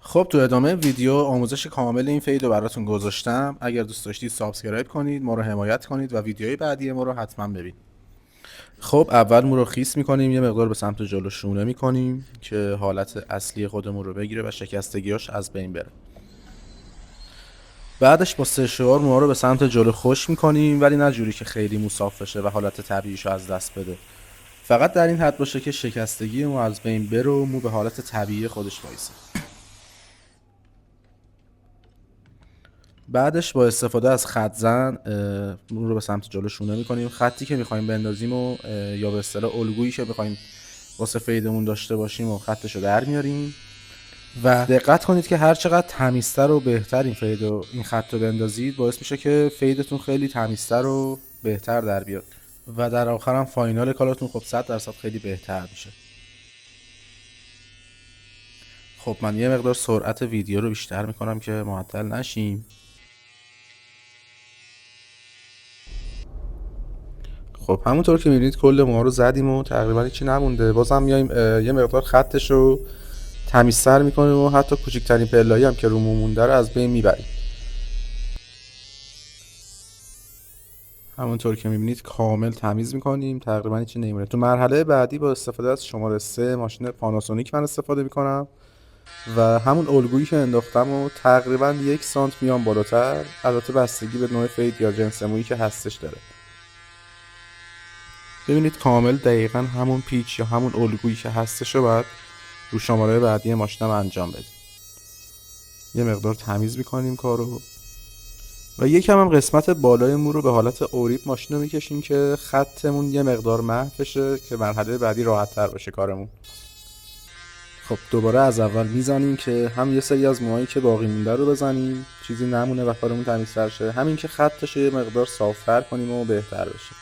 خب تو ادامه ویدیو آموزش کامل این فید رو براتون گذاشتم. اگر دوست داشتید سابسکرایب کنید، ما رو حمایت کنید و ویدیوهای بعدی ما رو حتما ببینید. خب اول مو رو خیس میکنیم، یه مقدار به سمت جلو شونه میکنیم که حالت اصلی خودمون رو بگیره و شکستگیاش از بین بره. بعدش با سشوار مو رو به سمت جلو خوش میکنیم، ولی نه جوری که خیلی مو صاف بشه و حالت طبیعیش رو از دست بده. فقط در این حد باشه که شکستگی مو از بین بره و مو به حالت طبیعی خودش وایسه. بعدش با استفاده از خط زن اون رو به سمت جلو شونه میکنیم. خطی که میخوایم بندازیم و یا به اصطلاح الگویی که میخوایم واسه فیدمون داشته باشیم و خطش رو در میاریم و دقت کنید که هر چقدر تمیزتر و بهتر این خط رو بندازید باعث میشه که فیدتون خیلی تمیزتر و بهتر در بیاد و در آخر هم فاینال کارتون خب 100% خیلی بهتر میشه. خب من یه مقدار سرعت ویدیو رو بیشتر میکنم که معطل نشیم. خب همونطور که میبینید کل ما رو زدیم و تقریبا هیچی نمونده. بازم میایم یه مقدار خطش رو تمیزتر میکنیم و حتی کوچکترین پله‌ای هم که رو مو مونده رو از بین میبریم. همونطور که میبینید کامل تمیز میکنیم، تقریبا هیچی نمیمونه. تو مرحله بعدی با استفاده از شماره 3 ماشین پاناسونیک من استفاده میکنم و همون الگویی که انداختم و تقریبا 1 سانت میام بالاتر. البته بستگی به نوع فید یا جنس مویی که هستش داره. ببینید کامل دقیقا همون پیچ یا همون الگویی که هستش رو باید رو شماره بعدی ماشینم انجام بدیم. یه مقدار تمیز میکنیم کارو و یکم هم قسمت بالای مو رو به حالت اوریب ماشین رو میکشیم که خطمون یه مقدار محو بشه که مرحله بعدی راحت تر باشه کارمون. خب دوباره از اول میزنیم که هم یه سری از موهایی که باقی مونده رو بزنیم، چیزی نمونه و کارمون تمیزتر شه، همین که خطش یه مقدار صافتر کنیم و بهتر بشه.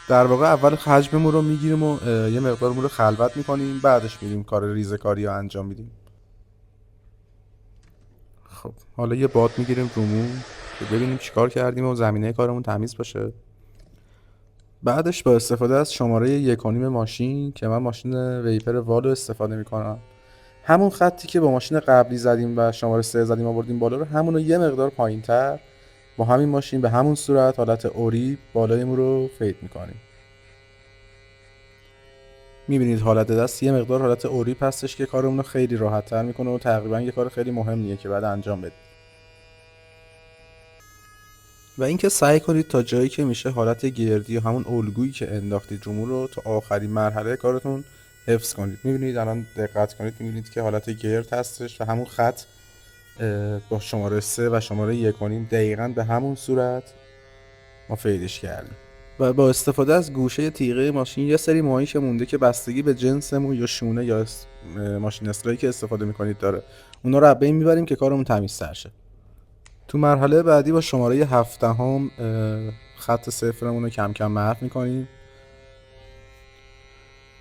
در واقع اول حجم مو رو میگیریم و یه مقدار مو رو خلوت میکنیم، بعدش میریم کار ریزه‌کاری رو انجام میدیم. خب حالا یه باد میگیریم رو مو که ببینیم چیکار کردیم و زمینه کارمون تمیز باشه. بعدش با استفاده از شماره 1.5 ماشین که من ماشین ویپر والو استفاده میکنم، همون خطی که با ماشین قبلی زدیم و شماره 3 زدیم آوردیم بالا رو همون رو یه مقدار پایین‌تر با همین ماشین به همون صورت حالت اوری بالای مو رو فید میکنیم. میبینید حالت دست یه مقدار حالت اوری هستش که کارمون رو خیلی راحت تر میکنه و تقریبا یه کار خیلی مهمیه که بعد انجام بدیم. و اینکه سعی کنید تا جایی که میشه حالت گردی یا همون الگویی که انداختید رو مو رو تا آخرین مرحله کارتون حفظ کنید. میبینید الان دقت کنید میبینید که حالت گرد هستش و همون خط با شماره 3 و شماره 1.5 دقیقاً به همون صورت ما فیدش کردیم. و با استفاده از گوشه تیغه ماشین یه سری موهایی که مونده که بستگی به جنس مو یا شونه یا ماشین اصلاحی که استفاده میکنید داره، اونا رو از بین میبریم که کارمون تمیزتر شه. تو مرحله بعدی با شماره 7 خط صفرمون رو کم کم محو میکنیم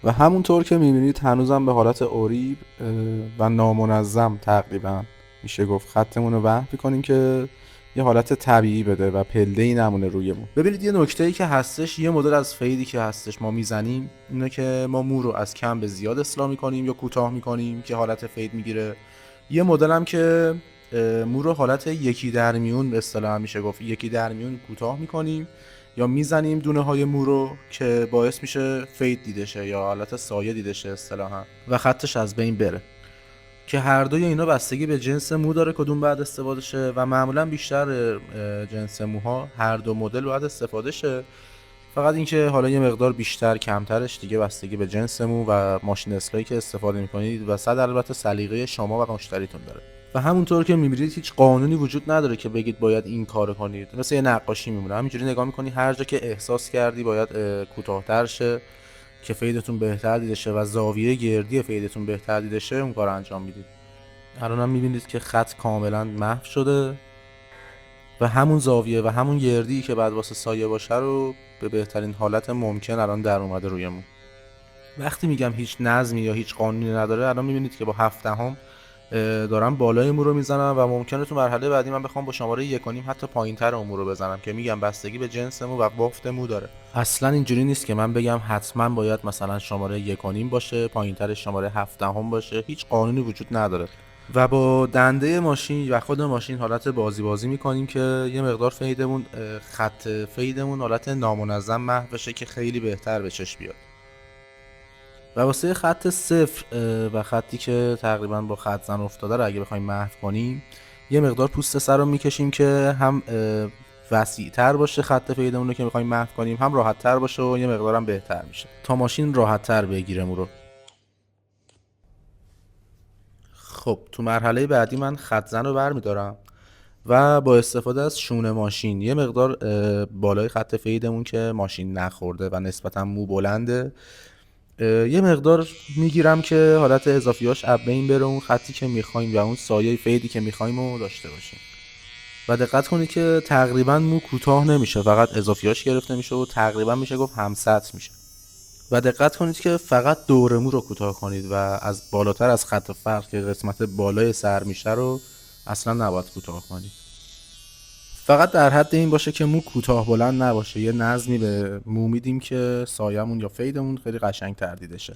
و همونطور که میبینید هنوزم به حالت اوریب و نامنظم تقریبا میشه گفت خطمون رو محو میکنیم که یه حالت طبیعی بده و پله‌ای نمونه رویمون. ببینید یه نکته‌ای که هستش، یه مدل از فیدی که هستش ما میزنیم اینه که ما مو رو از کم به زیاد اصلاح میکنیم یا کوتاه میکنیم که حالت فید میگیره. یه مدل هم که مو رو حالت یکی در میون به اصطلاح میشه گفت یکی در میون کوتاه میکنیم یا میزنیم دونه های مو رو که باعث میشه فید دیده شه یا حالت سایه دیده شه اصطلاحا و خطش از بین بره، که هر دوی اینا بستگی به جنس مو داره کدوم بعد استفاده شه و معمولا بیشتر جنس موها هر دو مدل باید استفاده شه. فقط اینکه حالا یه مقدار بیشتر کمترش دیگه بستگی به جنس مو و ماشین اصلاحی که استفاده میکنید و صد البته سلیقه شما و مشتریتون داره. و همونطور که میبینید هیچ قانونی وجود نداره که بگید باید این کارو کنید، مثل یه نقاشی میمونه، همینجوری نگاه میکنی هر جا که احساس کردی باید کوتاه‌تر شه که فیدتون بهتر دیده شه و زاویه گردی فیدتون بهتر دیده شه اون کارو انجام میدید. الان هم میبینید که خط کاملا محو شده و همون زاویه و همون گردی که بعد واسه سایه باشه رو به بهترین حالت ممکن الان در اومده رویمون. وقتی میگم هیچ نظمی یا هیچ قانونی نداره، الان میبینید که با 7 دارم بالای مو رو میزنم و ممکنه تو مرحله بعدی من بخوام با شماره 1.5 حتی پایینتر مو رو بزنم که میگم بستگی به جنس مو و بافت مو داره. اصلا اینجوری نیست که من بگم حتما باید مثلا شماره 1.5 باشه، پایینترش شماره 7 باشه. هیچ قانونی وجود نداره. و با دنده ماشین و خود ماشین حالت بازی میکنیم که یه مقدار فیدمون خط فیدمون حالت نامنظم محو بشه که خیلی بهتر به چشم بیاد. و واسه خط صفر و خطی که تقریبا با خط زن افتاده رو اگه بخوایم محو کنیم، یه مقدار پوست سر رو میکشیم که هم وسیع تر باشه خط فیدمون رو که میخوایم محو کنیم، هم راحت تر باشه و یه مقدار هم بهتر میشه تا ماشین راحت تر بگیره مو رو. خب تو مرحله بعدی من خط زن رو برمیدارم و با استفاده از شونه ماشین یه مقدار بالای خط فیدمون که ماشین نخورده و نسبتا مو بلنده، یه مقدار میگیرم که حالت اضافیاش اب بین بره، اون خطی که میخوایم و اون سایه فیدی که میخوایم رو داشته باشیم. و دقت کنید که تقریبا مو کوتاه نمیشه، فقط اضافیاش گرفته میشه و تقریبا میشه گفت هم سطح میشه. و دقت کنید که فقط دور مو رو کوتاه کنید و از بالاتر از خط فرق که قسمت بالای سر میشه رو اصلا نباید کوتاه کنید. فقط در حد این باشه که مو کوتاه بلند نباشه، یه نظمی به مو میدیم که سایمون یا فیدمون خیلی قشنگ تر دیده شه.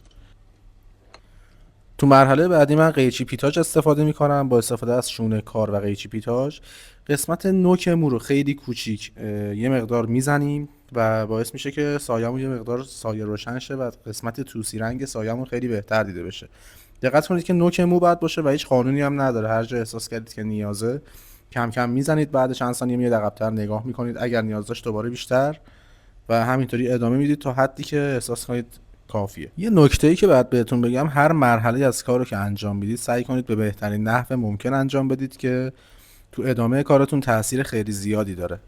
تو مرحله بعدی من قیچی پیتاژ استفاده میکنم. با استفاده از شونه کار و قیچی پیتاژ قسمت نوک مو رو خیلی کوچیک یه مقدار میزنیم و باعث میشه که سایمون یه مقدار سایه روشن شه و قسمت توسی رنگ سایمون خیلی بهتر دیده بشه. دقت کنید که نوک مو باید باشه و هیچ قانونی هم نداره، هر جا احساس کردید که نیازه کم کم میزنید، بعد چند ثانیه میاد عقب‌تر نگاه میکنید، اگر نیاز داشت دوباره بیشتر و همینطوری ادامه میدید تا حدی که احساس کنید کافیه. یه نکته‌ای که بعد بهتون بگم، هر مرحله از کارو که انجام میدید سعی کنید به بهترین نحو ممکن انجام بدید که تو ادامه کارتون تاثیر خیلی زیادی داره.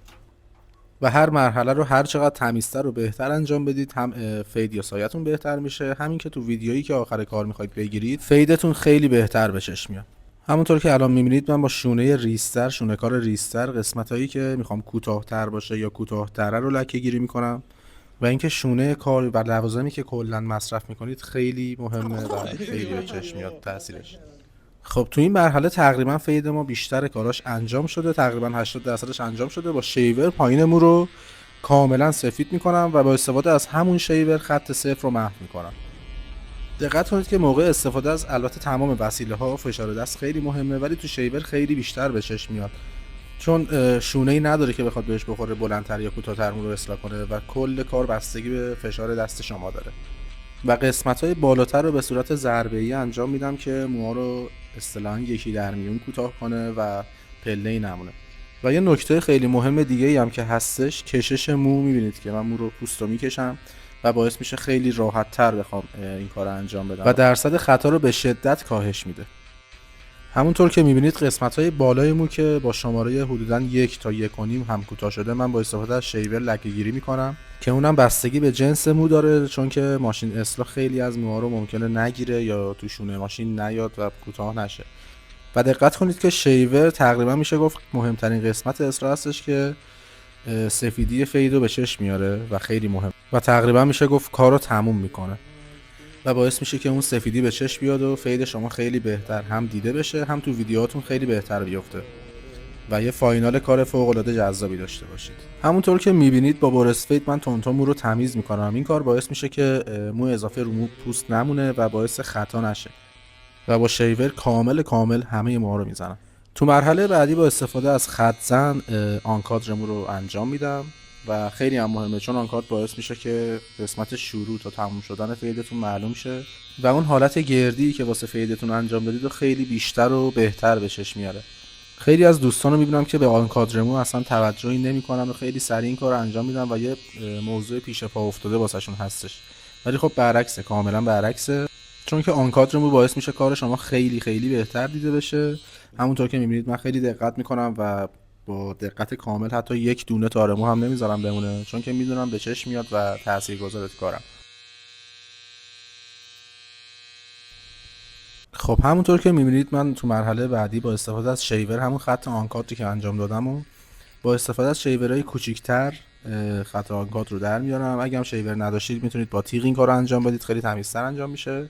و هر مرحله رو هر چقدر تمیزتر و بهتر انجام بدید، هم فید یا سایتون بهتر میشه، همین که تو ویدیویی که آخر کار میخواید بگیرید فیدتون خیلی بهتر به چشم میاد. همونطور که الان میبینید من با شونه ریستر، شونه کار ریستر، قسمتایی که میخوام کوتاه‌تر باشه یا کوتاه‌تره رو لکه گیری میکنم و اینکه شونه کار و لوازمی که کلا مصرف میکنید خیلی مهمه و خیلی به چشم میاد تاثیرش. خب تو این مرحله تقریبا فید ما بیشتر کاراش انجام شده، تقریبا 80% انجام شده. با شیور پایین مو رو کاملا سفید میکنم و با استفاده از همون شیور خط صفر رو محو میکنم. دقت کنید که موقع استفاده از البته تمام وسیله ها فشار دست خیلی مهمه، ولی تو شیور خیلی بیشتر به چشم میاد چون شونه ای نداره که بخواد بهش بخوره بلندتر یا کوتاه‌تر مو رو اصلاح کنه و کل کار بستگی به فشار دست شما داره. و قسمت‌های بالاتر رو به صورت ضربه‌ای انجام میدم که موها رو اصطلاحاً یکی در میون کوتاه کنه و پله‌ای نمونه. و یه نکته خیلی مهم دیگه‌ای هم که هستش، کشش مو. می‌بینید که من مو رو پوستو میکشم و باعث میشه خیلی راحت‌تر بخوام این کار رو انجام بدم و درصد خطا رو به شدت کاهش میده. همونطور که می‌بینید قسمت‌های بالای مو که با شماره حدوداً 1 تا 1.5 هم کوتاه شده، من با استفاده از شیور لکه‌گیری می‌کنم که اونم بستگی به جنس مو داره، چون که ماشین اصلاح خیلی از موها رو ممکنه نگیره یا تو شونه ماشین نیاد و کوتاه نشه. و دقت کنید که شیور تقریبا میشه گفت مهمترین قسمت اصلاح هستش که سفیدی فید رو به چشم میاره و خیلی مهم و تقریبا میشه گفت کارو تموم میکنه و باعث میشه که اون سفیدی به چشم بیاد و فید شما خیلی بهتر هم دیده بشه، هم تو ویدیوهاتون خیلی بهتر بیفته و یه فاینال کار فوق العاده جذابی داشته باشید. همونطور که میبینید با برس فید من تونتون مو رو تمیز میکنم. این کار باعث میشه که مو اضافه رو مو پوست نمونه و باعث خطا نشه و با شیور کامل همه موها رو میزنم. تو مرحله بعدی با استفاده از خط زن آنکادر مو رو انجام میدم و خیلی هم مهمه، چون آنکادر باعث میشه که قسمت شروع تا تموم شدن فیدتون معلوم شه و اون حالت گردی که واسه فیدتون انجام دادید رو خیلی بیشتر و بهتر به چشم میاره. خیلی از دوستان رو میبینم که به آنکادر مو اصلا توجهی نمیکنن و خیلی سریع این کار رو انجام میدن و یه موضوع پیش پا افتاده واسهشون هستش، ولی خب برعکسه، کاملا برعکسه، چون که آنکادر مو باعث میشه کار شما خیلی بهتر دیده بشه. همونطور که میبینید من خیلی دقت میکنم و با دقت کامل حتی یک دونه تار مو هم نمیذارم بمونه، چون که میدونم به چشم میاد و تاثیرگذاره تو کارم. خب همونطور که میبینید من تو مرحله بعدی با استفاده از شیور همون خط آنکادری که انجام دادم و با استفاده از شیورهای کوچیک‌تر خط آنکادر رو در میارم. اگه هم شیور نداشتید میتونید با تیغ این کار رو انجام بدید، خیلی تمیزتر انجام میشه.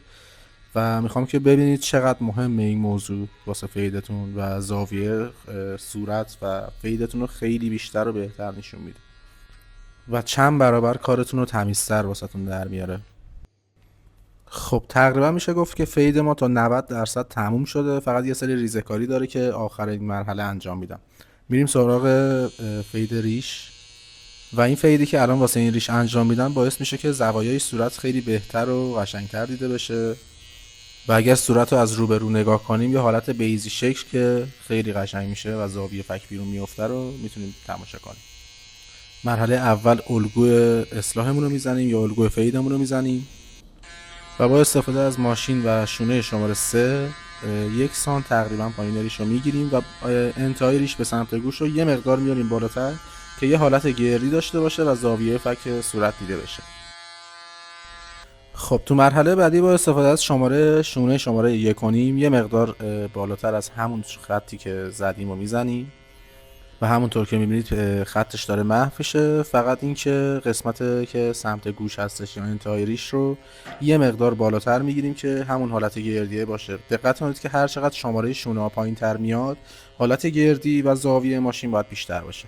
و میخوام که ببینید چقدر مهمه این موضوع واسه فیدتون و زاویه صورت و فیدتون رو خیلی بیشتر و بهتر نشون میده و چند برابر کارتون رو تمیزتر واسهتون در میاره. خب تقریبا میشه گفت که فید ما تا 90% تموم شده، فقط یه سری ریزه‌کاری داره که آخر این مرحله انجام میدم. میریم سراغ فید ریش. و این فیدی که الان واسه این ریش انجام میدم باعث میشه که زوایای صورت خیلی بهتر و قشنگتر دیده بشه. و اگر صورت رو از روبرو نگاه کنیم یه حالت بیزی شکل که خیلی قشنگ میشه و زاویه فک بیرون میفته رو میتونیم تماشا کنیم. مرحله اول الگوی اصلاحمون رو میزنیم یا الگوی فیدمون رو میزنیم و با استفاده از ماشین و شونه شماره 3 یک سانت تقریبا پایین ریش رو میگیریم و انتهای ریش به سمت گوش رو یه مقدار میاریم بالاتر که یه حالت گردی داشته باشه و زاویه فک صورت دیده بشه. خب تو مرحله بعدی با استفاده از شونه شماره 1.5 یه مقدار بالاتر از همون خطی که زدیم و میزنیم و همونطور که میبینید خطش داره محو میشه. فقط این که قسمت که سمت گوش هستش یا انتهای ریش رو یه مقدار بالاتر میگیریم که همون حالت گردیه باشه. دقت کنید که هر چقدر شماره شونه ها پایین تر میاد حالت گردی و زاویه ماشین باید بیشتر باشه.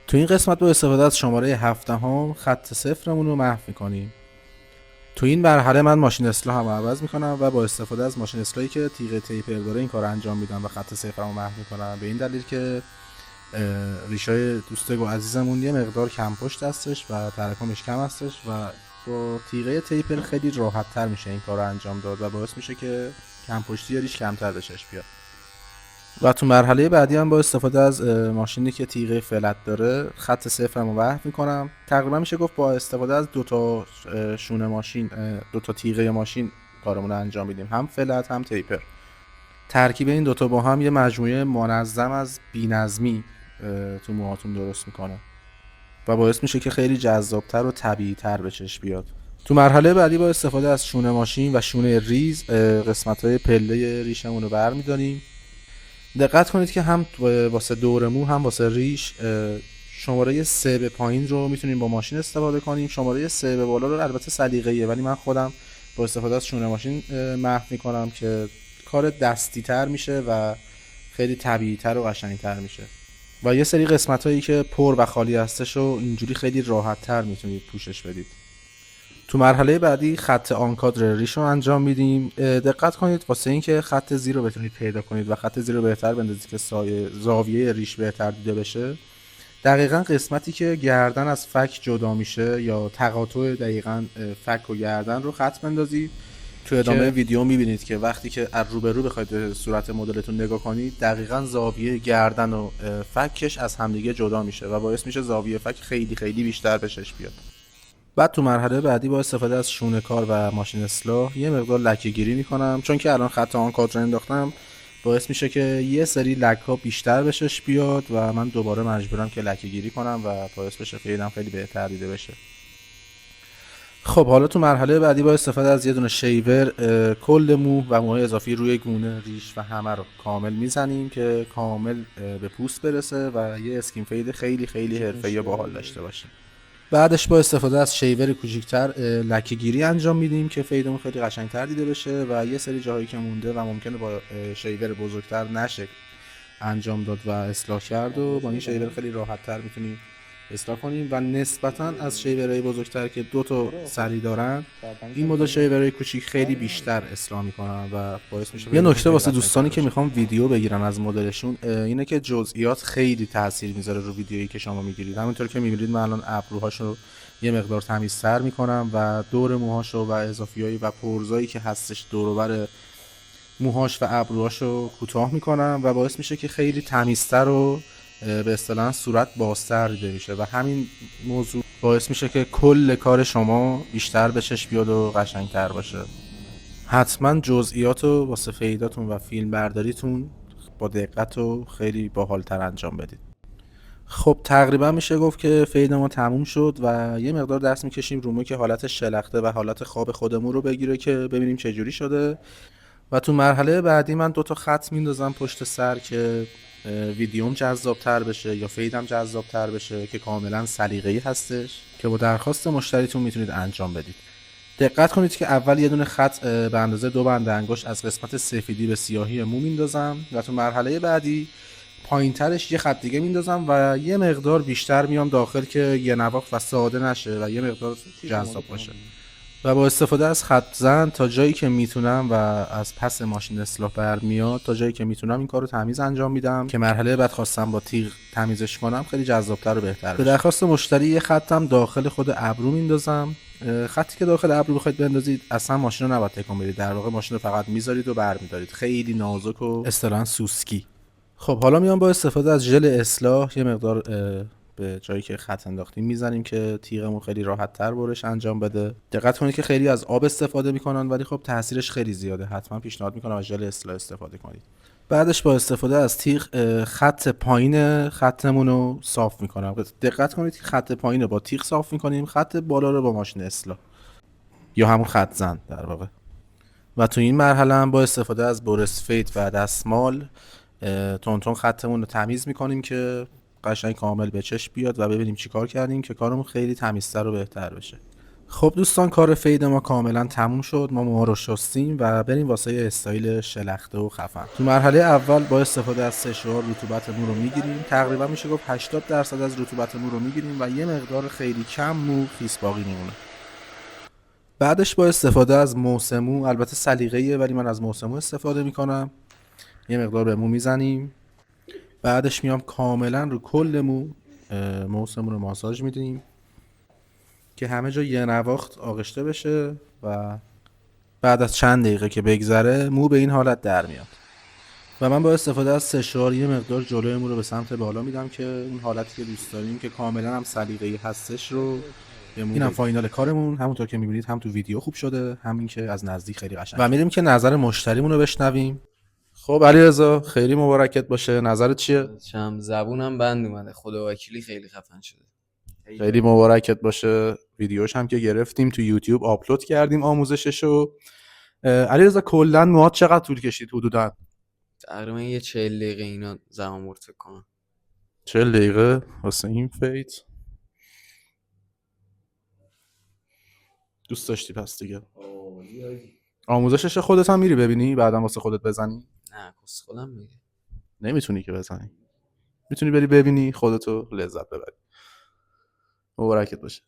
تو این قسمت با استفاده از شماره 7 خط صفرمون رو محو میکنیم. تو این مرحله من ماشین اصلاح هم عوض میکنم و با استفاده از ماشین اصلاحی که تیغه تیپر داره این کار انجام میدم و خط صفرمو محو میکنم، به این دلیل که ریشای دوستگو عزیزمون یه مقدار کم پشت هستش و تراکمش کم هستش و با تیغه تیپر خیلی راحت تر میشه این کار رو انجام داد و باعث میشه که کم پشتی ریش کمتر بهش بیاد. و تو مرحله بعدی هم با استفاده از ماشینی که تیغه فلت داره خط صفرمو محو میکنم. تقریبا میشه گفت با استفاده از دوتا شونه ماشین، دوتا تیغه ماشین کارمون رو انجام میدیم، هم فلت هم تیپر. ترکیب این دوتا با هم یه مجموعه منظم از بی‌نظمی تو موهاتون درست میکنه و باعث میشه که خیلی جذابتر و طبیعی‌تر به چشم بیاد. تو مرحله بعدی با استفاده از شونه ماشین و شونه ریز قسمت‌های پله ریشمون رو برمی‌داریم. دقت کنید که هم واسه دور مو هم واسه ریش شماره 3 به پایین رو میتونیم با ماشین استفاده کنیم، شماره 3 به بالا رو البته سلیقه‌ایه ولی من خودم با استفاده از شونه ماشین محو میکنم که کار دستی تر میشه و خیلی طبیعی تر و قشنگ تر میشه و یه سری قسمت هایی که پر و خالی هستش و اینجوری خیلی راحت تر میتونید پوشش بدید. تو مرحله بعدی خط آنکادر ریش رو انجام میدیم. دقت کنید واسه اینکه خط زیر رو بتونید پیدا کنید و خط زیر رو بهتر بندازید که زاویه ریش بهتر دیده بشه، دقیقاً قسمتی که گردن از فک جدا میشه یا تقاطع دقیقاً فک و گردن رو خط بندازید. تو ادامه ویدیو میبینید که وقتی که از روبرو بخواید به صورت مدلتون نگاه کنید دقیقاً زاویه گردن و فکش از همدیگه جدا میشه و باعث میشه زاویه فک خیلی خیلی بیشتر بهش بیاد. بعد تو مرحله بعدی با استفاده از شونه کار و ماشین اصلاح یه مقدار لکه گیری میکنم، چون که الان خط آنکادر انداختم باعث میشه که یه سری لک ها بیشتر بهش بیاد و من دوباره مجبورم که لکه گیری کنم و باعث بشه فیدم خیلی بهتر دیده بشه. خب حالا تو مرحله بعدی با استفاده از یه دونه شیور کل مو و موهای اضافی روی گونه، ریش و همه رو کامل میزنیم که کامل به پوست برسه و یه اسکین فید خیلی خیلی حرفه‌ای و باحال داشته باشیم. بعدش با استفاده از شیور کوچیک‌تر لکه گیری انجام میدیم که فیدمون خیلی قشنگتر دیده بشه و یه سری جاهایی که مونده و ممکنه با شیور بزرگتر نشه انجام داد و اصلاح کرد و با این شیور خیلی راحت‌تر میتونیم اصلاح کنیم و نسبتاً از شیورهای بزرگتر که دو تا سری دارن این مدل شیورهای کوچیک خیلی بیشتر اصلاح میکنن و باعث میشه. یه نکته واسه دوستانی که میخوام ویدیو بگیرن از مدلشون اینه که جزئیات خیلی تاثیر میذاره رو ویدیویی که شما میگیرید. همونطور که میبینید من الان ابروهاشو یه مقدار تمیزتر میکنم و دور موهاشو و اضافیایی و پرزایی که هستش دور و بر موهاش و ابروهاشو کوتاه میکنم و باعث میشه که خیلی تمیزتر و به اصطلاح صورت بازتر دیده میشه و همین موضوع باعث میشه که کل کار شما بیشتر به چشم بیاد و قشنگتر باشه. حتما جزئیاتو واسه فیداتون و فیلم برداریتون با دقت و خیلی باحالتر انجام بدید. خب تقریبا میشه گفت که فید ما تموم شد و یه مقدار دست میکشیم رو مو که حالت شلخته و حالت خواب خودمون رو بگیره که ببینیم چه جوری شده. و تو مرحله بعدی من 2 تا خط میندازم پشت سر که ویدیوم جذاب‌تر بشه یا فیدم جذاب‌تر بشه که کاملا سلیقه‌ای هستش که با درخواست مشتریتون میتونید انجام بدید. دقت کنید که اول یه دونه خط به اندازه 2 بند انگشت از قسمت سفیدی به سیاهی مو میندازم و تو مرحله بعدی پایینترش یه خط دیگه میندازم و یه مقدار بیشتر میام داخل که یه نواخت و ساده نشه و یه مقدار جذاب باشه. و با استفاده از خط زن تا جایی که میتونم و از پس ماشین اصلاح برمیاد تا جایی که میتونم این کارو تمیز انجام میدم که مرحله بعد خواستم با تیغ تمیزش کنم خیلی جذابتر و بهتر بشه. به درخواست مشتری یه خطم داخل خود ابرو میندازم. خطی که داخل ابرو بخواید بندازید اصلا ماشین رو نباید تکون بدید، در واقع ماشین رو فقط میذارید و برمیدارید، خیلی نازک و اصطلاحاً سوسکی. خب حالا میام با استفاده از ژل اصلاح یه مقدار به جایی که خط انداختیم میزنیم که تیغمون خیلی راحت تر برش انجام بده. دقت کنید که خیلی از آب استفاده میکنن ولی خب تاثیرش خیلی زیاده، حتما پیشنهاد میکنم از ژل اصلاح استفاده کنید. بعدش با استفاده از تیغ خط پایین خطمون رو صاف میکنم. دقت کنید که خط پایین رو با تیغ صاف میکنیم، خط بالا رو با ماشین اصلاح یا همون خط زن در واقع. و تو این مرحله هم با استفاده از برس فید و دستمال تون خطمون رو تمیز میکنیم که قشنگ کامل به چشم بیاد و ببینیم چی کار کردیم که کارمون خیلی تمیزتر و بهتر بشه. خب دوستان کار فید ما کاملا تموم شد. ما رو شستیم و بریم واسه استایل شلخته و خفن. تو مرحله اول با استفاده از سشوار رطوبت مو رو میگیریم، تقریبا میشه گفت 80% از رطوبت مو رو میگیریم و یه مقدار خیلی کم مو خیس باقی میمونه. بعدش با استفاده از موسمو، البته سلیقه‌ایه ولی من از موسمو استفاده میکنم، یه مقدار به مو میزنیم. بعدش میام کاملا رو کل موسمون رو ماساژ میدیم که همه جا یه نواخت آغشته بشه و بعد از چند دقیقه که بگذره مو به این حالت در میاد. و من با استفاده از سشوار یه مقدار جلوی مو رو به سمت بالا میدم که اون حالتی که دوست داریم که کاملا هم سلیقه‌ای هستش رو به مو. اینم فاینال کارمون، همونطور که میبینید هم تو ویدیو خوب شده، همین که از نزدیک خیلی قشنگ. و میریم که نظر مشتریمون رو بشنویم. خب علیرضا خیلی مبارکت باشه، نظرت چیه؟ چم زبونم بند اومده، خدا وکیلی خیلی خفن شده. خیلی مبارکت باشه. ویدیوش هم که گرفتیم تو یوتیوب آپلود کردیم آموزششو. علیرضا کلا موهات چقدر طول کشید حدودا؟ تقریبا یه 40 دقیقه اینا زمان برد فکر کنم. 40 دقیقه واسه این فیت دوست داشتی پس دیگه. آموزشش خودت هم میری ببینی بعدم واسه خودت بزنی؟ نه کس خودم میگه. نمیتونی که بزنی، میتونی بری ببینی خودتو لذت ببری. مبارکت باشه.